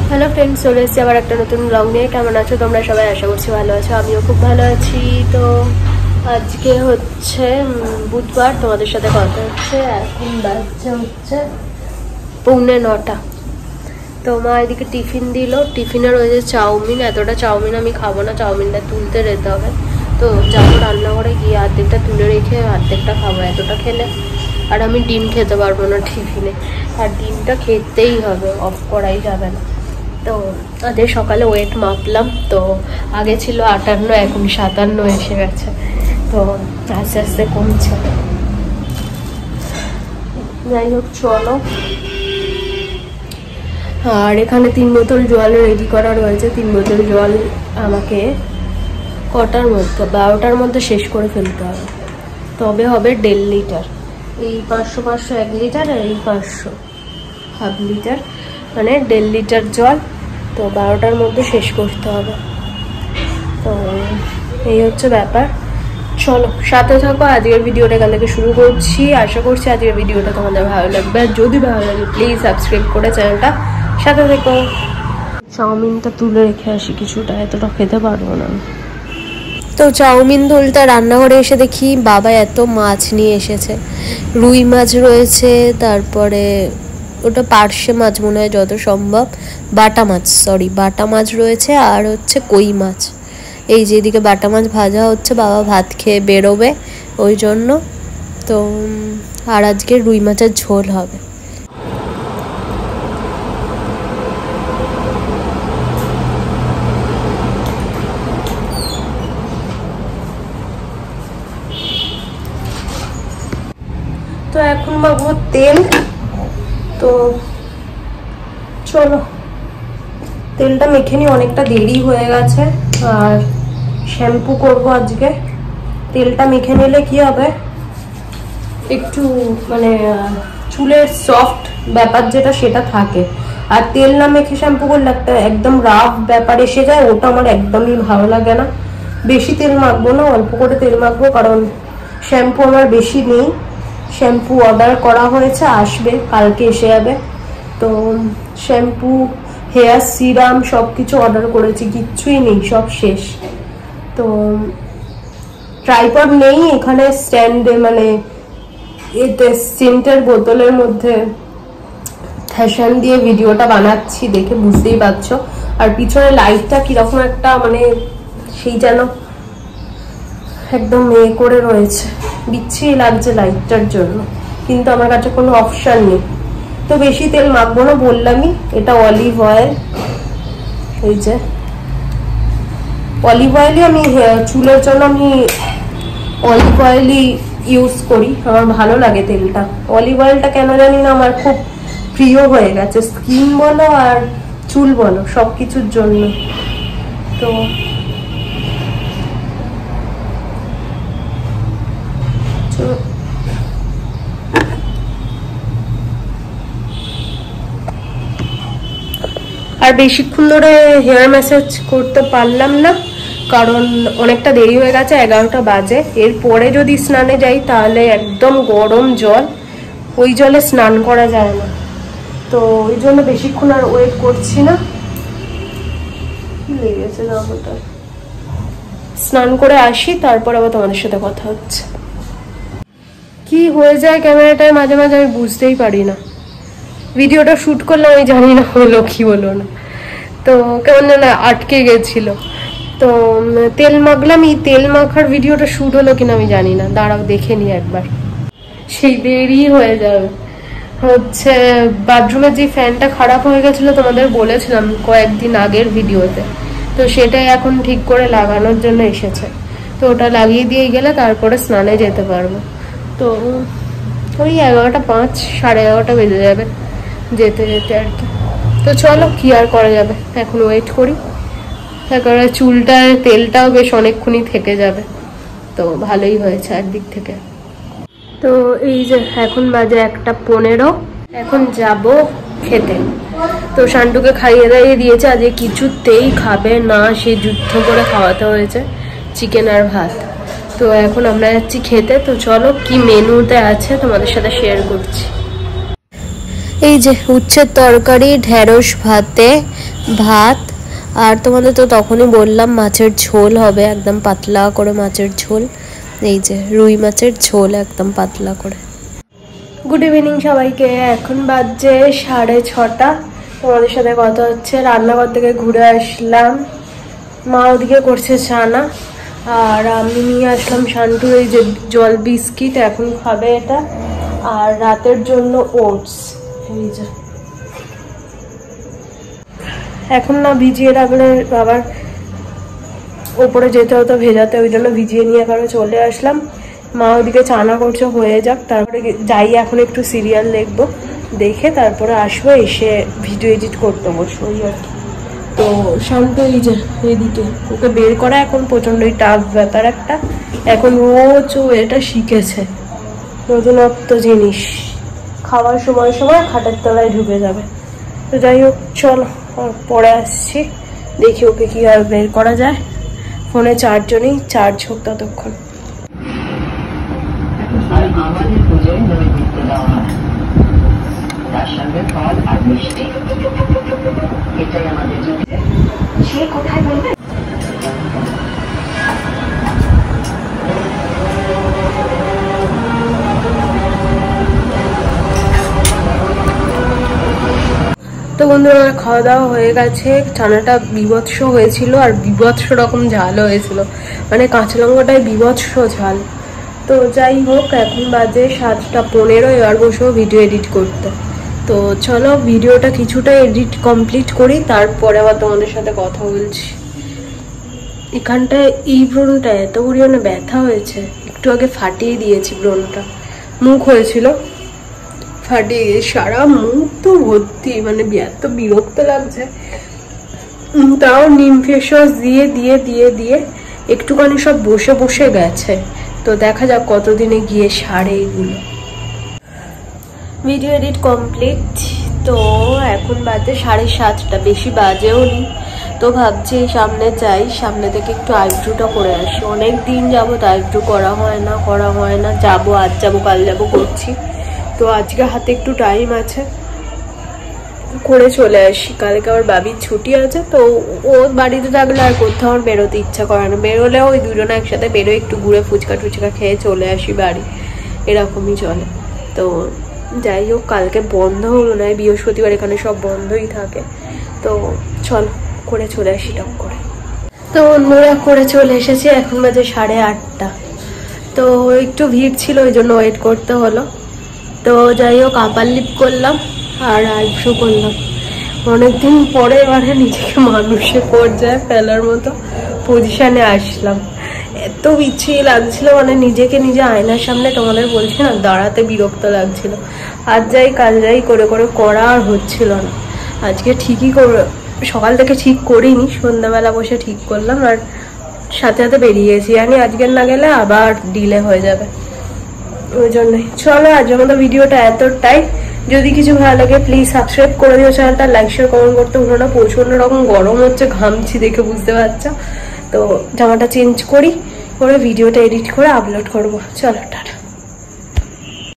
Hello friends, चले एসেছি আবার একটা নতুন ব্লগ নিয়ে। কেমন আছো তোমরা সবাই? আশা করছি ভালো আছো, আমিও খুব ভালো আছি। তো আজকে হচ্ছে বুধবার, তোমাদের সাথে কথা হচ্ছে। এখন বাজছে হচ্ছে 8:45। তো মা এদিকে টিফিন দিল, টিফিনে রয়েছে চাউমিন। এতটা চাউমিন আমি খাবো না, চাউমিনটা তুলতে যেতে হবে। তো যাবো রান্নাঘরে গিয়ে অর্ধেকটা তুলে রেখে অর্ধেকটা খাবো। এতটা খেলে আর আমি ডিম খেতে পারবো না টিফিনে, আর ডিমটা খেতেই হবে, অফ করাই যাবে না। তো আজ সকালে ওয়েট মাপলাম, তো আগে ছিল 58, এখন 57 এসে গেছে। তো আস্তে আস্তে কমছে। যাই হোক, চলো। আর এখানে 3 বোতল জল রেডি করা রয়েছে। 3 বোতল জল আমাকে কটার মধ্যে, 12টার মধ্যে শেষ করে ফেলতে হবে, তবে হবে 1.5 লিটার। এই 500 1 লিটার, আর এই 500 হাফ লিটার, মানে 1.5 লিটার জল। তো 12টার মধ্যে শেষ করতে হবে। তো এই হচ্ছে ব্যাপার। চলো সাথে থাকো, আজকের ভিডিওটা এখান থেকে শুরু করছি। আশা করছি আজকের ভিডিওটা তোমাদের ভালো লাগবে, আর যদি ভালো লাগে প্লিজ সাবস্ক্রাইব করে চ্যানেলটা সাথে থেকো। চাউমিনটা তুলে রেখে আসি কিছুটা, এতটা খেতে পারবো না। তো চাউমিন তুলতে রান্নাঘরে এসে দেখি বাবা এত মাছ নিয়ে এসেছে। রুই মাছ রয়েছে, তারপরে ওটা পার্শে মাছ মনে হয় যত সম্ভব, বাটা মাছ রয়েছে, আর হচ্ছে কই মাছ। এই যেদিকে বাটা মাছ ভাজা হচ্ছে, বাবা ভাত খেয়ে বেরোবে ওই জন্য। তো আর আজকে রুই মাছের ঝোল হবে। তো এখন মাখবো তেল। তো চলো তেলটা মেখে নি, অনেকটা দেরি হয়ে গেছে। আর শ্যাম্পু করবো আজকে। তেলটা মেখে নিলে কি হবে, একটু মানে চুলের সফট ব্যাপার যেটা সেটা থাকে। আর তেল না মেখে শ্যাম্পু করলে একটা একদম রাফ ব্যাপার এসে যায়, ওটা আমার একদমই ভালো লাগে না। বেশি তেল মাখবো না, অল্প করে তেল মাখবো, কারণ শ্যাম্পু আমার বেশি নেই। শ্যাম্পু অর্ডার করা হয়েছে, আসবে কালকে, এসে যাবে। তো শ্যাম্পু, হেয়ার সিরাম সব কিছু অর্ডার করেছি, কিচ্ছুই নেই, সব শেষ। তো ট্রাইপড নেই এখানে, স্ট্যান্ডে মানে এতে সেন্টের বোতলের মধ্যে ফ্যাশন দিয়ে ভিডিওটা বানাচ্ছি, দেখে বুঝতেই পারছো। আর পিছনে লাইটটা কিরকম একটা মানে সেই যেন একদম মেয়ে করে রয়েছে, বিচ্ছিরি লাগছে লাইটটার জন্য, কিন্তু আমার কাছে কোনো অপশন নেই। তো বেশি তেল মাখবো না, বললামই। এটা অলিভ অয়েল, এই যে অলিভ অয়েলই আমি চুলের জন্য আমি অলিভ অয়েলই ইউজ করি, আমার ভালো লাগে তেলটা। অলিভ অয়েলটা কেন জানি না আমার খুব প্রিয় হয়ে গেছে, স্কিন বলো আর চুল বলো সব কিছুর জন্য। তো আর বেশিক্ষণ ধরে হেয়ার ম্যাসাজ করতে পারলাম না, কারণ অনেকটা দেরি হয়ে গেছে, 11টা বাজে। এরপরে যদি স্নানে যাই তাহলে একদম গরম জল, ওই জলে স্নান করা যায় না। তো ওই জন্য বেশিক্ষণ আর ওয়েট করছি না। লেগেছে জামাটা, স্নান করে আসি, তারপর আবার তোমাদের সাথে কথা হচ্ছে। কি হয়ে যায় ক্যামেরাটায় মাঝে মাঝে আমি বুঝতেই পারি না। ভিডিওটা শুট করলাম, আমি জানি না হলো কি হলো না। তো কেমন যেন আটকে গেছিল। তো তেল মাখলাম, এই তেল মাখার ভিডিওটা শুট হলো কিনা আমি জানি না, দাঁড়াও দেখে নি একবার। সেই দেরি হয়ে যাবে। হচ্ছে বাথরুমের যে ফ্যানটা খারাপ হয়ে গেছিল তোমাদের বলেছিলাম কয়েকদিন আগের ভিডিওতে, তো সেটাই এখন ঠিক করে লাগানোর জন্য এসেছে। তো ওটা লাগিয়ে দিয়ে গেলে তারপরে স্নানে যেতে পারবো। তো ওই 11টা 5, 11:30 বেজে যাবে যেতে যেতে আর কি। তো চলো কি আর করা যাবে, এখন ওয়েট করি। তারপরে চুলটার তেলটাও বেশ অনেকক্ষণই থেকে যাবে, তো ভালোই হয়েছে একদিক থেকে। তো এই যে এখন বাজে 1:15, এখন যাব খেতে। তো শান্টুকে খাইয়ে দাইয়ে দিয়েছে, আজকে কিছুতেই খাবে না, সে যুদ্ধ করে খাওয়াতে হয়েছে চিকেন আর ভাত। তো এখন আমরা যাচ্ছি খেতে। তো চলো কি মেনুতে আছে তোমাদের সাথে শেয়ার করছি। এই যে উচ্ছের তরকারি, ঢেঁড়স ভাতে, ভাত, আর তোমাদের তো তখনই বললাম মাছের ঝোল হবে, একদম পাতলা করে মাছের ঝোল। এই যে রুই মাছের ঝোল একদম পাতলা করে। গুড ইভিনিং সবাইকে। এখন বাজছে 6:30। তোমাদের সাথে কথা হচ্ছে। রান্নাঘর থেকে ঘুরে আসলাম, মা ওদিকে করছে ছানা, আর আমি নিয়ে আসলাম শান্তুর এই যে জল বিস্কিট, এখন খাবে এটা। আর রাতের জন্য ওটস। এই যে এখন না ভিজিয়ে রাখলে আবার ওপরে যেতে হতো ভেজাতে, ওই জন্য ভিজিয়ে নিয়ে এবারে চলে আসলাম। মা ওদিকে চানা করছে, হয়ে যাক, তারপরে যাই এখন একটু সিরিয়াল দেখবো, দেখে তারপরে আসবো, এসে ভিডিও এডিট করতে বসবো ওই আর কি। তো শান্ত এই যে এদিকে ওকে বের করা এখন প্রচণ্ডই টাফ ব্যাপার একটা। এখন রোজ ও এটা শিখেছে, নতুনত্ব জিনিস, খাওয়ার সময় সময় খাটের তলায় ঢুকে যাবে। তো যাই হোক চলো পরে আসছি, দেখি ওকে কীভাবে বের করা যায়। ফোনে চার্জও নেই, চার্জ হোক ততক্ষণ। তো বন্ধুরা আমার খাওয়া দাওয়া হয়ে গেছে। ছানাটা বিভৎস হয়েছিল, আর বিভৎস রকম ঝাল হয়েছিল, মানে কাঁচা লঙ্কাটায় বিভৎস ঝাল। তো যাই হোক, এখন বাজে 7:15, এবার বসেও ভিডিও এডিট করতে। তো চলো ভিডিওটা কিছুটা এডিট কমপ্লিট করি, তারপরে আবার তোমাদের সাথে কথা বলছি। এখানটায় এই ব্রণটা এত পরিমাণে ব্যথা হয়েছে, একটু আগে ফাটিয়ে দিয়েছি ব্রণটা, মুখ হয়েছিল, ফাটিয়ে সারা মুখ তো ভর্তি, মানে এত বিরক্ত লাগছে। তাও নিম ফেস ওয়াশ দিয়ে দিয়ে দিয়ে দিয়ে একটুখানি সব বসে বসে গেছে। তো দেখা যাক কতদিনে গিয়ে সারে এগুলো। Video edit complete. তো এখন বাজে 7:30, বেশি বাজেও নি। তো ভাবছি সামনে যাই, সামনে থেকে একটু আইব্রোটা করে আসি। অনেক দিন যাবত আইব্রো করা হয় না, যাবো, আজ যাবো কাল যাবো করছি। তো আজকে হাতে একটু টাইম আছে, করে চলে আসি। কালকে আমার বাবির ছুটি আছে, তো ও বাড়িতে থাকলে আর কোথাও আমার বেরোতে ইচ্ছা করে না। বেরোলেও ওই দুজনে একসাথে বেরোয়, একটু ঘুরে ফুচকা টুচকা খেয়ে চলে আসি বাড়ি, এরকমই চলে। তো যাই হোক, কালকে বন্ধ হলো না, বৃহস্পতিবার এখানে সব বন্ধই থাকে। তো চল করে চলে আসি টক করে। তো অন্যরা করে চলে এসেছি, এখন বাজে 8:30। তো একটু ভিড় ছিল, ওই জন্য ওয়েট করতে হলো। তো যাই হোক, আপার লিপ করলাম আর আইব্রো করলাম। অনেকদিন পরে এবারে নিজেকে মানুষে পর্যায়ে ফেলার মতো পজিশনে আসলাম। এত বিচ্ছি লাগছিল, মানে নিজেকে নিজে আয়নার সামনে তোমাদের বলছি না দাঁড়াতে বিরক্ত লাগছিল। আজ যাই কাল যাই করে করে করা আর হচ্ছিল না। আজকে ঠিকই সকাল থেকে ঠিক করিনি, সন্ধ্যাবেলা বসে ঠিক করলাম, আর সাথে সাথে বেরিয়েছি। জানি আজকের না গেলে আবার ডিলে হয়ে যাবে, ওই জন্যই। চলো আজকের মতো ভিডিওটা এতটাই। যদি কিছু ভালো লাগে প্লিজ সাবস্ক্রাইব করে দিও চ্যানেলটা, লাইক শেয়ার কমেন্ট করতে ভুলো না। প্রচন্ড রকম গরম হচ্ছে, ঘামছি দেখে বুঝতে পারছো। তো জামাটা চেঞ্জ করে ভিডিওটা এডিট করে আপলোড করবো। চলো টাটা।